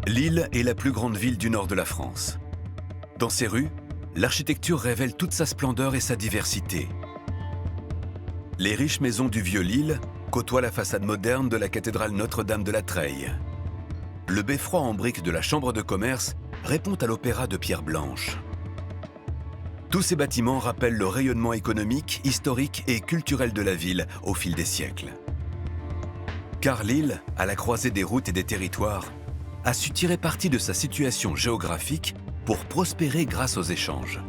Lille est la plus grande ville du nord de la France. Dans ses rues, l'architecture révèle toute sa splendeur et sa diversité. Les riches maisons du vieux Lille côtoient la façade moderne de la cathédrale Notre-Dame de la Treille. Le beffroi en briques de la Chambre de commerce répond à l'opéra de pierre blanche. Tous ces bâtiments rappellent le rayonnement économique, historique et culturel de la ville au fil des siècles. Car Lille, à la croisée des routes et des territoires, a su tirer parti de sa situation géographique pour prospérer grâce aux échanges.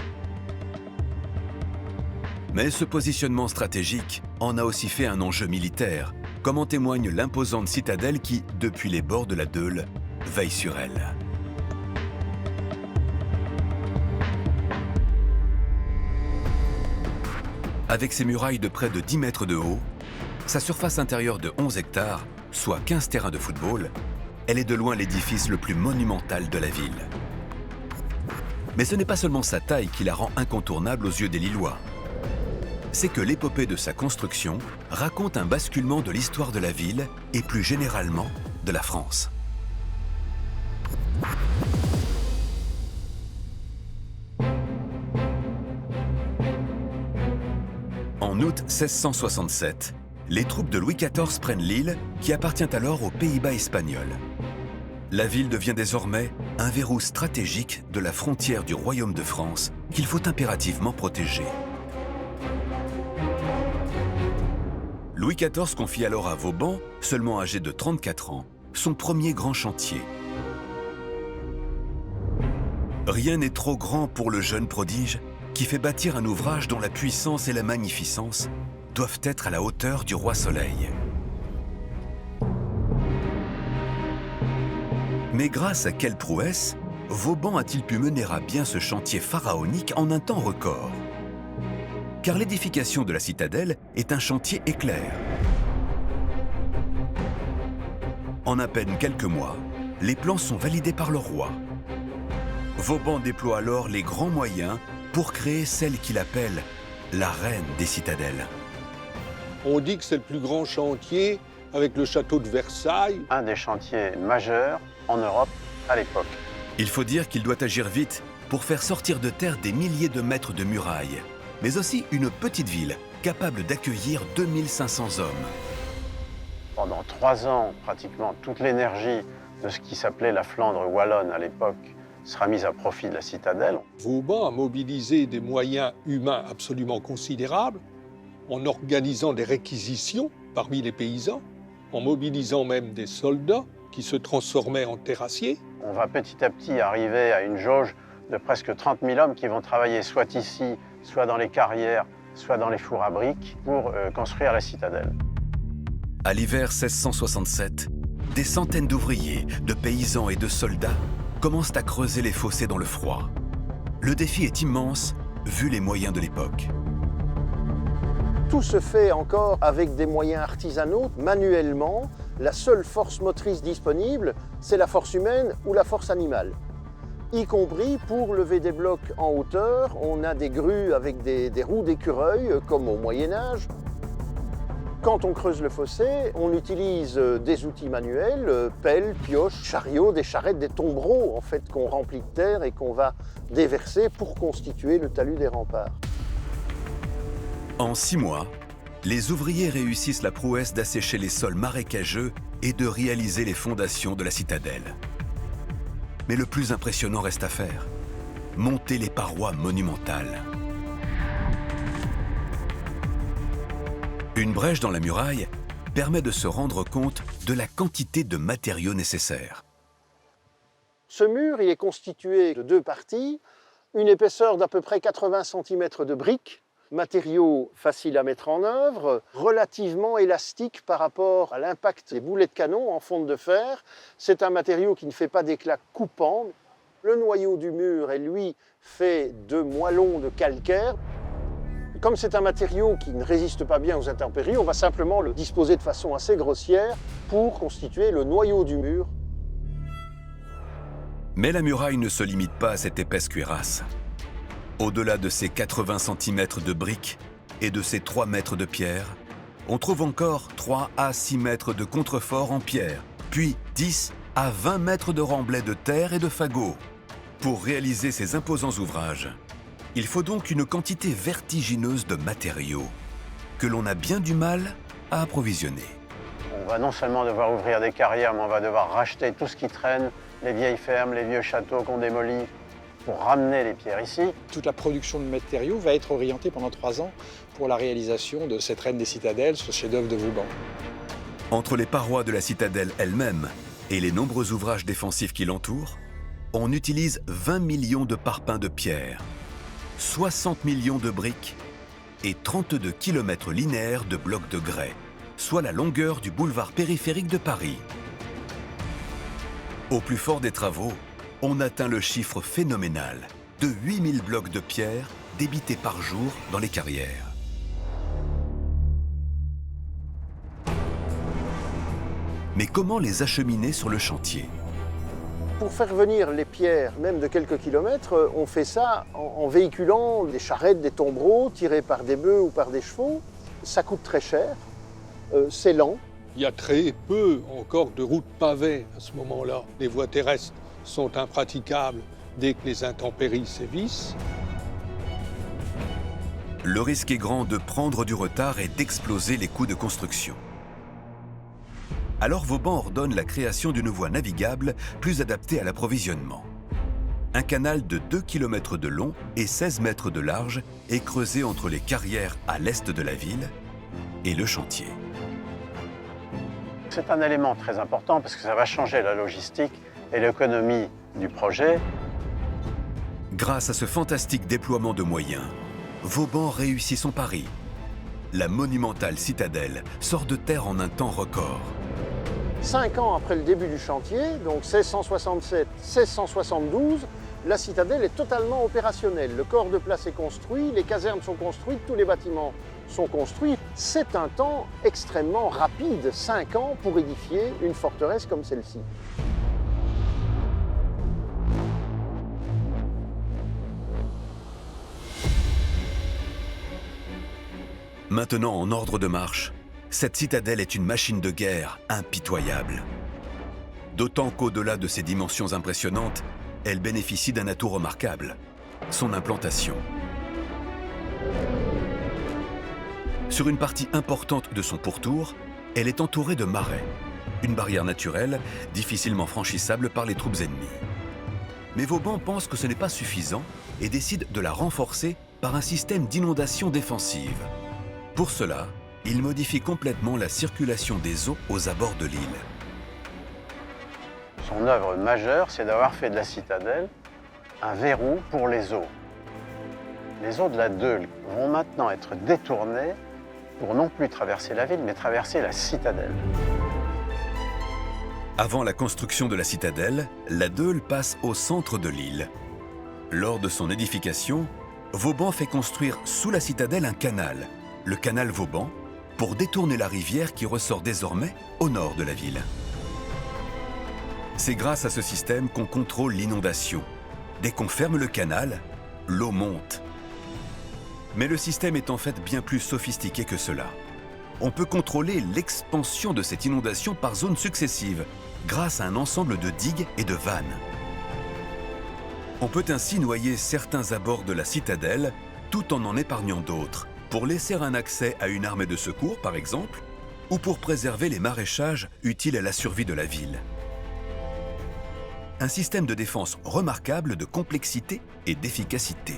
Mais ce positionnement stratégique en a aussi fait un enjeu militaire, comme en témoigne l'imposante citadelle qui, depuis les bords de la Deule, veille sur elle. Avec ses murailles de près de 10 mètres de haut, sa surface intérieure de 11 hectares, soit 15 terrains de football, elle est de loin l'édifice le plus monumental de la ville. Mais ce n'est pas seulement sa taille qui la rend incontournable aux yeux des Lillois. C'est que l'épopée de sa construction raconte un basculement de l'histoire de la ville et plus généralement de la France. En août 1667, les troupes de Louis XIV prennent Lille, qui appartient alors aux Pays-Bas espagnols. La ville devient désormais un verrou stratégique de la frontière du Royaume de France qu'il faut impérativement protéger. Louis XIV confie alors à Vauban, seulement âgé de 34 ans, son premier grand chantier. Rien n'est trop grand pour le jeune prodige qui fait bâtir un ouvrage dont la puissance et la magnificence doivent être à la hauteur du roi Soleil. Mais grâce à quelle prouesse, Vauban a-t-il pu mener à bien ce chantier pharaonique en un temps record? Car l'édification de la citadelle est un chantier éclair. En à peine quelques mois, les plans sont validés par le roi. Vauban déploie alors les grands moyens pour créer celle qu'il appelle la reine des citadelles. On dit que c'est le plus grand chantier avec le château de Versailles. Un des chantiers majeurs en Europe à l'époque. Il faut dire qu'il doit agir vite pour faire sortir de terre des milliers de mètres de murailles, mais aussi une petite ville capable d'accueillir 2500 hommes. Pendant 3 ans, pratiquement toute l'énergie de ce qui s'appelait la Flandre wallonne à l'époque sera mise à profit de la citadelle. Vauban a mobilisé des moyens humains absolument considérables en organisant des réquisitions parmi les paysans, en mobilisant même des soldats qui se transformaient en terrassiers. On va petit à petit arriver à une jauge de presque 30 000 hommes qui vont travailler soit ici, soit dans les carrières, soit dans les fours à briques pour construire la citadelle. À l'hiver 1667, des centaines d'ouvriers, de paysans et de soldats commencent à creuser les fossés dans le froid. Le défi est immense, vu les moyens de l'époque. Tout se fait encore avec des moyens artisanaux, manuellement. La seule force motrice disponible, c'est la force humaine ou la force animale. Y compris pour lever des blocs en hauteur, on a des grues avec des roues d'écureuil, comme au Moyen-Âge. Quand on creuse le fossé, on utilise des outils manuels, pelles, pioches, chariots, des charrettes, des tombereaux en fait, qu'on remplit de terre et qu'on va déverser pour constituer le talus des remparts. En 6 mois, les ouvriers réussissent la prouesse d'assécher les sols marécageux et de réaliser les fondations de la citadelle. Mais le plus impressionnant reste à faire, monter les parois monumentales. Une brèche dans la muraille permet de se rendre compte de la quantité de matériaux nécessaires. Ce mur il est constitué de 2 parties, une épaisseur d'à peu près 80 cm de briques, matériau facile à mettre en œuvre, relativement élastique par rapport à l'impact des boulets de canon en fonte de fer. C'est un matériau qui ne fait pas d'éclats coupants. Le noyau du mur est lui fait de moellons de calcaire. Comme c'est un matériau qui ne résiste pas bien aux intempéries, on va simplement le disposer de façon assez grossière pour constituer le noyau du mur. Mais la muraille ne se limite pas à cette épaisse cuirasse. Au-delà de ces 80 cm de briques et de ces 3 mètres de pierre, on trouve encore 3 à 6 mètres de contreforts en pierre, puis 10 à 20 mètres de remblais de terre et de fagots. Pour réaliser ces imposants ouvrages, il faut donc une quantité vertigineuse de matériaux que l'on a bien du mal à approvisionner. On va non seulement devoir ouvrir des carrières, mais on va devoir racheter tout ce qui traîne, les vieilles fermes, les vieux châteaux qu'on démolit, pour ramener les pierres ici. Toute la production de matériaux va être orientée pendant 3 ans pour la réalisation de cette reine des citadelles, ce chef-d'œuvre de Vauban. Entre les parois de la citadelle elle-même et les nombreux ouvrages défensifs qui l'entourent, on utilise 20 millions de parpaings de pierre, 60 millions de briques et 32 km linéaires de blocs de grès, soit la longueur du boulevard périphérique de Paris. Au plus fort des travaux, on atteint le chiffre phénoménal de 8000 blocs de pierre débités par jour dans les carrières. Mais comment les acheminer sur le chantier? Pour faire venir les pierres, même de quelques kilomètres, on fait ça en véhiculant des charrettes, des tombereaux tirés par des bœufs ou par des chevaux. Ça coûte très cher, c'est lent. Il y a très peu encore de routes pavées à ce moment-là. Les voies terrestres sont impraticables dès que les intempéries sévissent. Le risque est grand de prendre du retard et d'exploser les coûts de construction. Alors Vauban ordonne la création d'une voie navigable plus adaptée à l'approvisionnement. Un canal de 2 km de long et 16 mètres de large est creusé entre les carrières à l'est de la ville et le chantier. C'est un élément très important parce que ça va changer la logistique et l'économie du projet. Grâce à ce fantastique déploiement de moyens, Vauban réussit son pari. La monumentale citadelle sort de terre en un temps record. 5 ans après le début du chantier, donc 1667-1672, la citadelle est totalement opérationnelle. Le corps de place est construit, les casernes sont construites, tous les bâtiments sont construits. C'est un temps extrêmement rapide, 5 ans pour édifier une forteresse comme celle-ci. Maintenant en ordre de marche, cette citadelle est une machine de guerre impitoyable. D'autant qu'au-delà de ses dimensions impressionnantes, elle bénéficie d'un atout remarquable, son implantation. Sur une partie importante de son pourtour, elle est entourée de marais, une barrière naturelle difficilement franchissable par les troupes ennemies. Mais Vauban pense que ce n'est pas suffisant et décide de la renforcer par un système d'inondation défensive. Pour cela, il modifie complètement la circulation des eaux aux abords de l'île. Son œuvre majeure, c'est d'avoir fait de la citadelle un verrou pour les eaux. Les eaux de la Deûle vont maintenant être détournées pour non plus traverser la ville, mais traverser la citadelle. Avant la construction de la citadelle, la Deûle passe au centre de l'île. Lors de son édification, Vauban fait construire sous la citadelle un canal, le canal Vauban, pour détourner la rivière qui ressort désormais au nord de la ville. C'est grâce à ce système qu'on contrôle l'inondation. Dès qu'on ferme le canal, l'eau monte. Mais le système est en fait bien plus sophistiqué que cela. On peut contrôler l'expansion de cette inondation par zones successives, grâce à un ensemble de digues et de vannes. On peut ainsi noyer certains abords de la citadelle, tout en épargnant d'autres, pour laisser un accès à une armée de secours, par exemple, ou pour préserver les maraîchages utiles à la survie de la ville. Un système de défense remarquable de complexité et d'efficacité.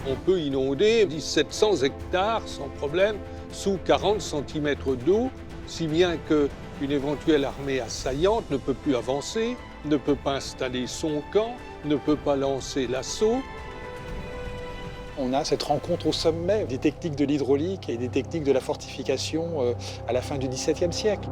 On peut inonder 1700 hectares sans problème, sous 40 cm d'eau, si bien qu'une éventuelle armée assaillante ne peut plus avancer, ne peut pas installer son camp, ne peut pas lancer l'assaut. On a cette rencontre au sommet des techniques de l'hydraulique et des techniques de la fortification à la fin du XVIIe siècle.